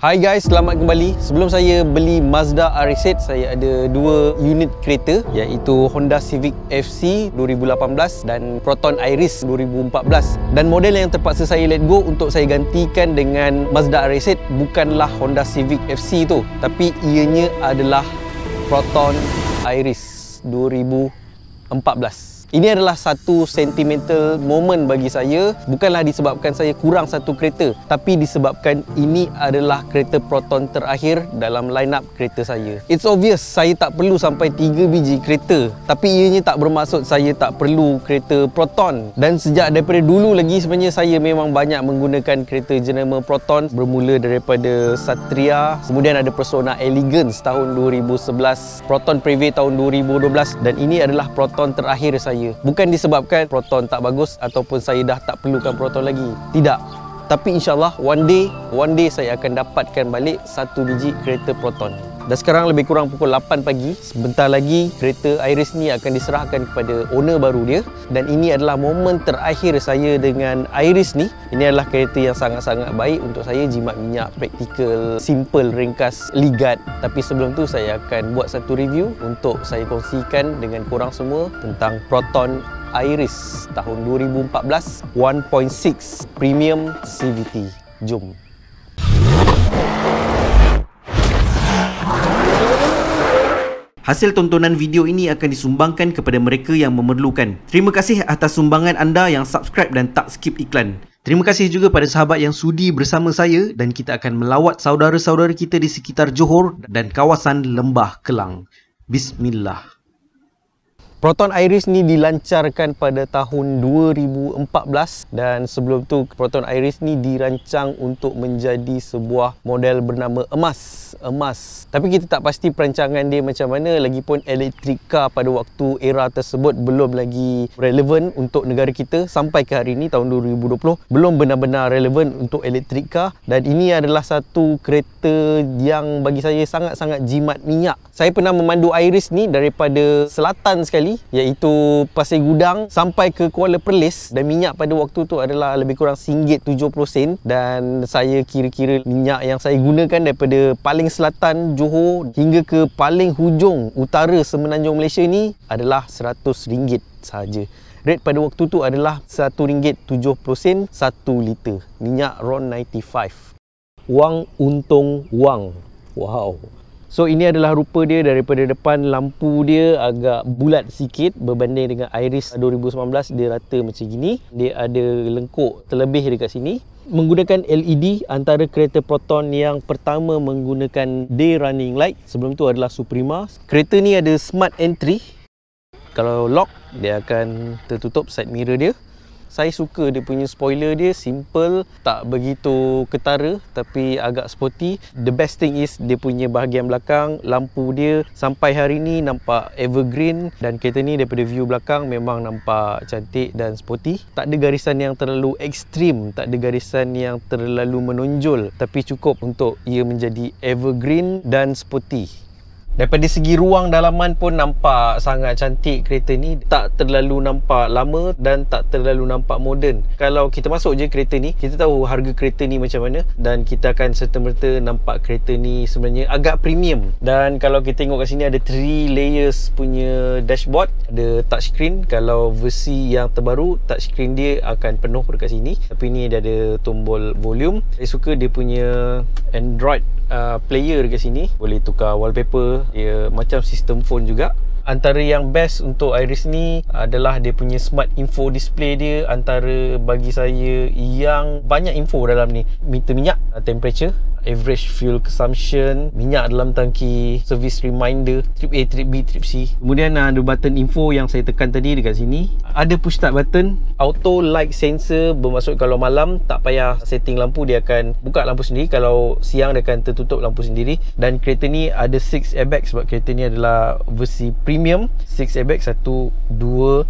Hai guys, selamat kembali. Sebelum saya beli Mazda RX-8, saya ada dua unit kereta, iaitu Honda Civic FC 2018 dan Proton Iris 2014. Dan model yang terpaksa saya let go untuk saya gantikan dengan Mazda RX-8 bukanlah Honda Civic FC tu, tapi ianya adalah Proton Iris 2014. Ini adalah satu sentimental moment bagi saya. Bukanlah disebabkan saya kurang satu kereta, tapi disebabkan ini adalah kereta Proton terakhir dalam line up kereta saya. It's obvious saya tak perlu sampai 3 biji kereta, tapi ianya tak bermaksud saya tak perlu kereta Proton. Dan sejak daripada dulu lagi sebenarnya saya memang banyak menggunakan kereta jenama Proton, bermula daripada Satria, kemudian ada Persona Elegance tahun 2011, Proton Previe tahun 2012, dan ini adalah Proton terakhir saya. Bukan disebabkan Proton tak bagus ataupun saya dah tak perlukan Proton lagi. Tidak. Tapi insyaAllah one day saya akan dapatkan balik satu biji kereta Proton. Dan sekarang lebih kurang pukul 8 pagi. Sebentar lagi kereta Iris ni akan diserahkan kepada owner baru dia. Dan ini adalah momen terakhir saya dengan Iris ni. Ini adalah kereta yang sangat-sangat baik untuk saya. Jimat minyak, praktikal, simple, ringkas, ligat. Tapi sebelum tu saya akan buat satu review untuk saya kongsikan dengan korang semua tentang Proton Iris tahun 2014 1.6 Premium CVT. Jom. Hasil tontonan video ini akan disumbangkan kepada mereka yang memerlukan. Terima kasih atas sumbangan anda yang subscribe dan tak skip iklan. Terima kasih juga pada sahabat yang sudi bersama saya dan kita akan melawat saudara-saudara kita di sekitar Johor dan kawasan Lembah Kelang. Bismillah. Proton Iris ni dilancarkan pada tahun 2014 dan sebelum tu Proton Iris ni dirancang untuk menjadi sebuah model bernama emas. Tapi kita tak pasti perancangan dia macam mana, lagipun electric car pada waktu era tersebut belum lagi relevan untuk negara kita. Sampai ke hari ini tahun 2020 belum benar-benar relevan untuk electric car, dan ini adalah satu kereta yang bagi saya sangat-sangat jimat minyak. Saya pernah memandu Iris ni daripada selatan sekali, iaitu Pasir Gudang sampai ke Kuala Perlis, dan minyak pada waktu tu adalah lebih kurang RM1.70, dan saya kira-kira minyak yang saya gunakan daripada paling selatan Johor hingga ke paling hujung utara Semenanjung Malaysia ni adalah RM100 sahaja. Rate pada waktu tu adalah RM1.70 1 liter minyak RON 95. Wang untung wang. Wow. So ini adalah rupa dia daripada depan. Lampu dia agak bulat sikit berbanding dengan Iris 2019. Dia rata macam gini. Dia ada lengkuk terlebih dekat sini. Menggunakan LED, antara kereta Proton yang pertama menggunakan day running light. Sebelum tu adalah Suprema. Kereta ni ada smart entry. Kalau lock, dia akan tertutup side mirror dia. Saya suka dia punya spoiler dia, simple, tak begitu ketara tapi agak sporty. The best thing is dia punya bahagian belakang, lampu dia sampai hari ni nampak evergreen, dan kereta ni daripada view belakang memang nampak cantik dan sporty. Tak ada garisan yang terlalu ekstrim, tak ada garisan yang terlalu menonjol, tapi cukup untuk ia menjadi evergreen dan sporty. Daripada segi ruang dalaman pun nampak sangat cantik kereta ni. Tak terlalu nampak lama dan tak terlalu nampak moden. Kalau kita masuk je kereta ni, kita tahu harga kereta ni macam mana, dan kita akan serta-merta nampak kereta ni sebenarnya agak premium. Dan kalau kita tengok kat sini ada 3 layers punya dashboard. Ada touchscreen. Kalau versi yang terbaru, touchscreen dia akan penuh dekat sini, tapi ni dia ada tombol volume. Saya suka dia punya Android player dekat sini. Boleh tukar wallpaper. Dia macam sistem phone juga. Antara yang best untuk Iris ni adalah dia punya smart info display dia. Antara bagi saya yang banyak info dalam ni: meter minyak, temperature, average fuel consumption, minyak dalam tangki, service reminder, trip A, trip B, trip C. Kemudian ada button info yang saya tekan tadi dekat sini. Ada push start button, auto light sensor, bermaksud kalau malam tak payah setting lampu, dia akan buka lampu sendiri. Kalau siang dia akan tertutup lampu sendiri. Dan kereta ni ada 6 airbag sebab kereta ni adalah versi premium. 6 airbag, 1, 2,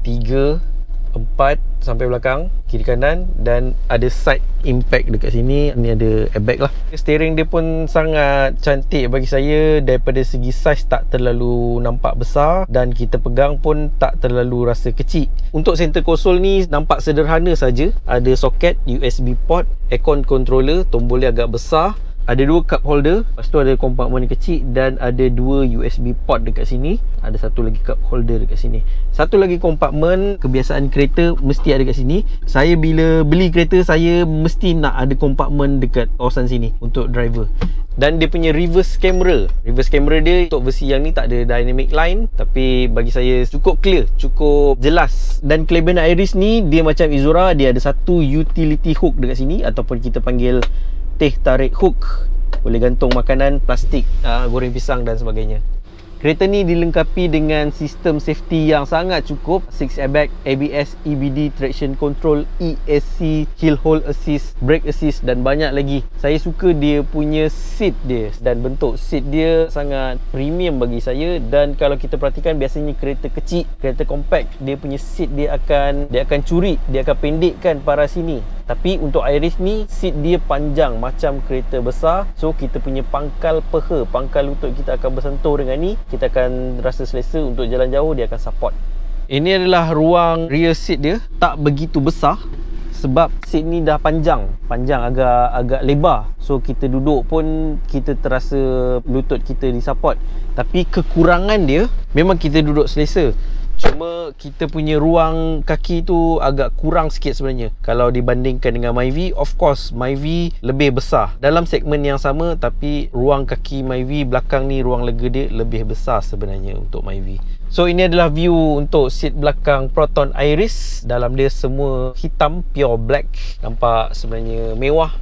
3, 4 sampai belakang, kiri kanan, dan ada side impact dekat sini. Ni ada airbag lah. Steering dia pun sangat cantik bagi saya. Daripada segi saiz tak terlalu nampak besar, dan kita pegang pun tak terlalu rasa kecil. Untuk center console ni nampak sederhana saja. Ada soket USB port, aircon controller, tombol dia agak besar. Ada 2 cup holder, lepas tu ada kompartmen kecil dan ada 2 USB port dekat sini. Ada satu lagi cup holder dekat sini. Satu lagi kompartmen, kebiasaan kereta mesti ada kat sini. Saya bila beli kereta, saya mesti nak ada kompartmen dekat kawasan sini untuk driver. Dan dia punya reverse camera dia untuk versi yang ni tak ada dynamic line, tapi bagi saya cukup clear, cukup jelas. Dan kelebihan Iris ni, dia macam Izura, dia ada satu utility hook dekat sini, ataupun kita panggil teh tarik hook. Boleh gantung makanan, plastik, goreng pisang dan sebagainya. Kereta ni dilengkapi dengan sistem safety yang sangat cukup. 6 airbag, ABS, EBD, traction control, ESC, hill hold assist, brake assist dan banyak lagi. Saya suka dia punya seat dia, dan bentuk seat dia sangat premium bagi saya. Dan kalau kita perhatikan, biasanya kereta kecil, kereta compact, dia punya seat dia akan curi, dia akan pendekkan paras sini. Tapi untuk Iris ni, seat dia panjang macam kereta besar. So kita punya pangkal peha, pangkal lutut kita akan bersentuh dengan ni. Kita akan rasa selesa untuk jalan jauh, dia akan support. Ini adalah ruang rear seat dia. Tak begitu besar sebab seat ni dah panjang agak lebar. So kita duduk pun kita terasa lutut kita disupport. Tapi kekurangan dia, memang kita duduk selesa, cuma kita punya ruang kaki tu agak kurang sikit sebenarnya kalau dibandingkan dengan Myvi. Of course Myvi lebih besar dalam segmen yang sama, tapi ruang kaki Myvi belakang ni, ruang lega dia lebih besar sebenarnya untuk Myvi. So ini adalah view untuk seat belakang Proton Iris. Dalam dia semua hitam, pure black, nampak sebenarnya mewah.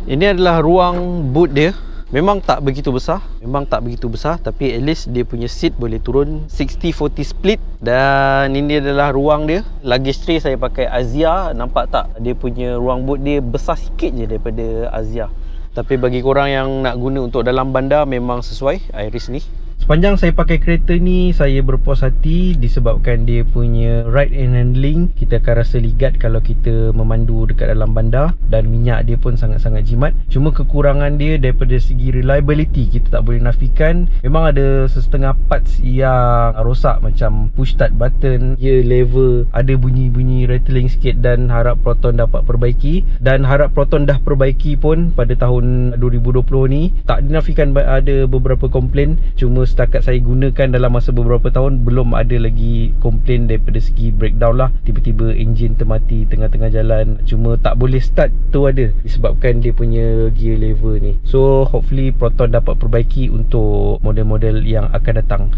Ini adalah ruang boot dia. Memang tak begitu besar, tapi at least dia punya seat boleh turun 60-40 split. Dan ini adalah ruang dia. Luggage tray saya pakai Azia. Nampak tak? Dia punya ruang boot dia besar sikit je daripada Azia. Tapi bagi korang yang nak guna untuk dalam bandar, memang sesuai Iris ni. Sepanjang saya pakai kereta ni, saya berpuas hati disebabkan dia punya ride and handling. Kita akan rasa ligat kalau kita memandu dekat dalam bandar, dan minyak dia pun sangat-sangat jimat. Cuma kekurangan dia daripada segi reliability, kita tak boleh nafikan. Memang ada sesetengah parts yang rosak, macam push start button, gear lever, ada bunyi-bunyi rattling sikit, dan harap Proton dapat perbaiki. Dan harap Proton dah perbaiki pun pada tahun 2020 ni. Tak dinafikan ada beberapa komplain, cuma setakat saya gunakan dalam masa beberapa tahun, belum ada lagi komplain daripada segi breakdown lah. Tiba-tiba enjin termati tengah-tengah jalan, cuma tak boleh start tu ada, disebabkan dia punya gear lever ni. So hopefully Proton dapat perbaiki untuk model-model yang akan datang.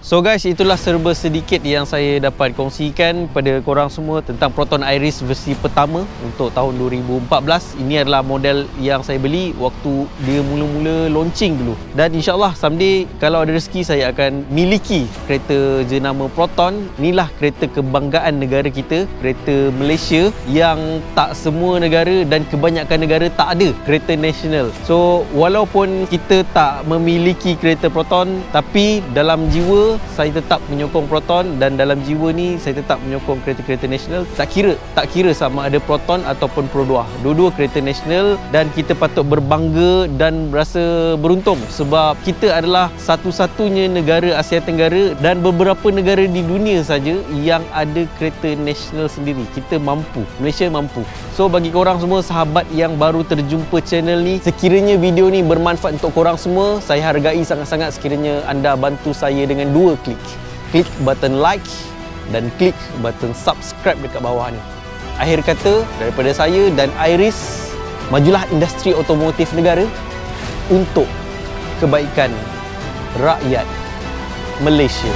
So guys, itulah serba sedikit yang saya dapat kongsikan pada korang semua tentang Proton Iris versi pertama untuk tahun 2014. Ini adalah model yang saya beli waktu dia mula-mula launching dulu. Dan insyaAllah someday kalau ada rezeki, saya akan miliki kereta jenama Proton. Inilah kereta kebanggaan negara kita, kereta Malaysia yang tak semua negara dan kebanyakan negara tak ada kereta nasional. So walaupun kita tak memiliki kereta Proton, tapi dalam jiwa saya tetap menyokong Proton, dan dalam jiwa ni saya tetap menyokong kereta-kereta nasional. Tak kira sama ada Proton ataupun Pro 2. Dua-dua kereta nasional, dan kita patut berbangga dan berasa beruntung sebab kita adalah satu-satunya negara Asia Tenggara dan beberapa negara di dunia saja yang ada kereta nasional sendiri. Kita mampu, Malaysia mampu. So bagi korang semua sahabat yang baru terjumpa channel ni, sekiranya video ni bermanfaat untuk korang semua, saya hargai sangat-sangat sekiranya anda bantu saya dengan 2 klik. Klik button like dan klik button subscribe dekat bawah ni. Akhir kata daripada saya dan Iris, majulah industri otomotif negara untuk kebaikan rakyat Malaysia.